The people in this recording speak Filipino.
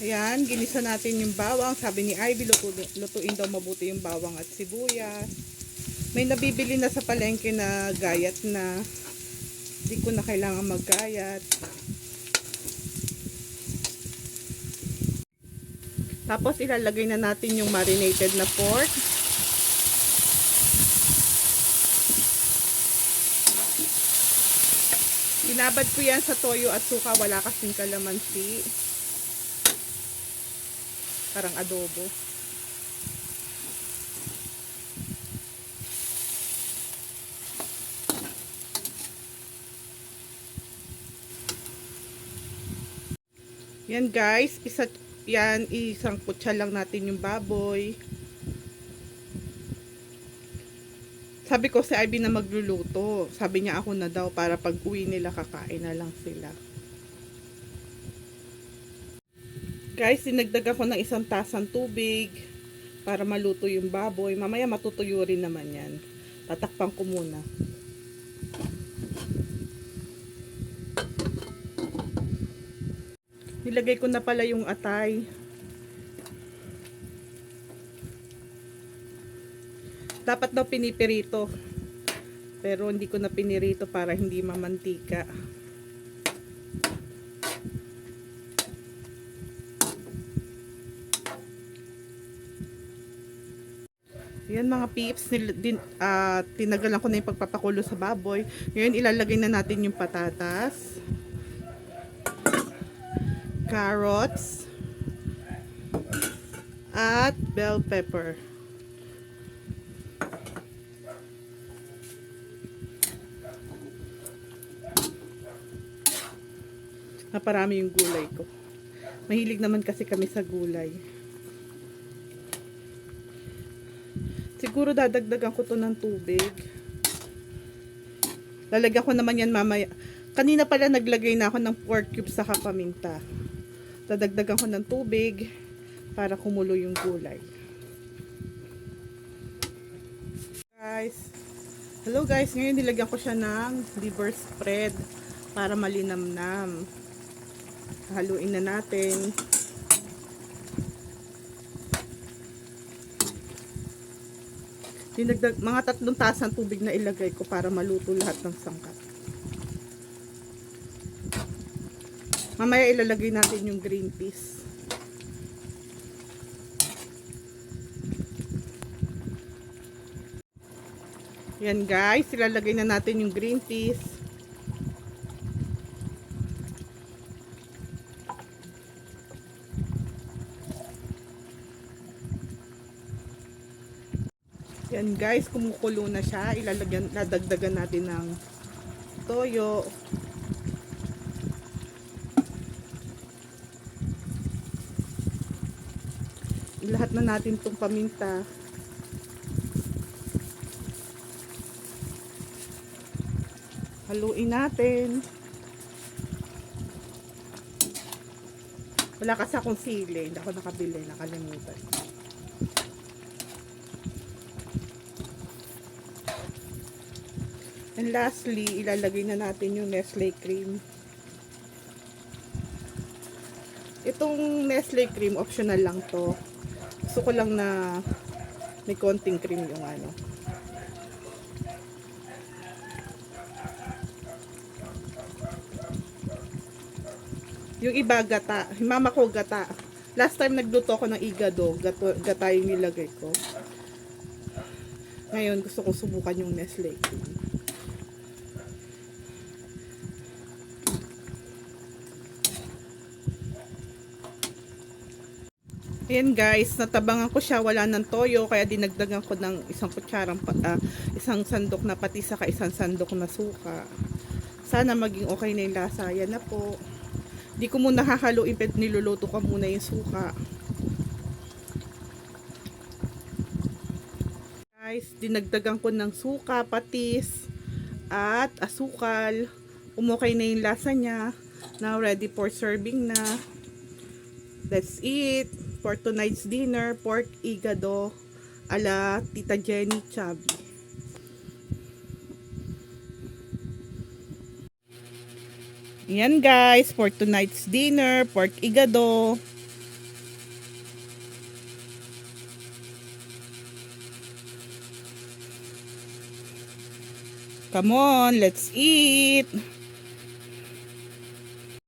Ayan, ginisa natin yung bawang. Sabi ni Ivy, lutuin daw mabuti yung bawang at sibuyas. May nabibili na sa palengke na gayat na. Hindi ko na kailangan maggayat. Tapos ilalagay na natin yung marinated na pork. Binabad ko yan sa toyo at suka, wala kasing kalamansi. Parang adobo. Yan guys, isang kutsa lang natin yung baboy. Sabi ko si Ivy na magluluto. Sabi niya ako na daw para pag uwi nila kakain na lang sila. Guys, dinagdagan ko ng 1 tasang tubig para maluto yung baboy. Mamaya matutuyo rin naman yan. Tatakpan ko muna. Nilagay ko na pala yung atay. Dapat daw pinipirito. Pero hindi ko na pinirito para hindi mamantika. Yan mga peeps, tinagalan ko na yung pagpapakulo sa baboy. Ngayon ilalagay na natin yung patatas, carrots, at bell pepper. Naparami yung gulay ko. Mahilig naman kasi kami sa gulay. Siguro dadagdagan ko to ng tubig. Lalagyan ko naman yan mamaya. Kanina pala naglagay na ako ng pork cubes sa paminta. Dadagdagan ko ng tubig para kumulo yung gulay. Guys, hello guys, ngayon nilagyan ko siya ng liver spread para malinamnam. Haluin na natin. Dinagdag, mga 3 tasang tubig na ilagay ko para maluto lahat ng sangkap. Mamaya ilalagay natin yung green peas. Yan guys, ilalagay na natin yung green peas. Yan guys, kumukulo na siya. Dadagdagan natin ng toyo. Lahat na natin itong paminta. Haluin natin. Wala kasi akong sili. Hindi ako nakabili. Nakalimutan. And lastly, ilalagay na natin yung Nestle cream. Itong Nestle cream, optional lang to. Gusto ko lang na may konting cream yung ano. Yung iba gata. Yung mama ko gata. Last time nagluto ako ng igado, gata yung nilagay ko. Ngayon gusto ko subukan yung Nestle cream. Ayan guys, natabangan ko siya, wala ng toyo, kaya dinagdagan ko ng isang sandok na pati saka isang sandok na suka. Sana maging okay na yung lasa. Yan na po. Di ko muna hahaluin, niluluto ko muna yung suka. Guys, dinagdagan ko ng suka, patis, at asukal. Umokay na yung lasa niya. Now ready for serving na. That's it for tonight's dinner, pork igado ala Tita Jenny Chubby. Yan guys, for tonight's dinner, pork igado. Come on, let's eat.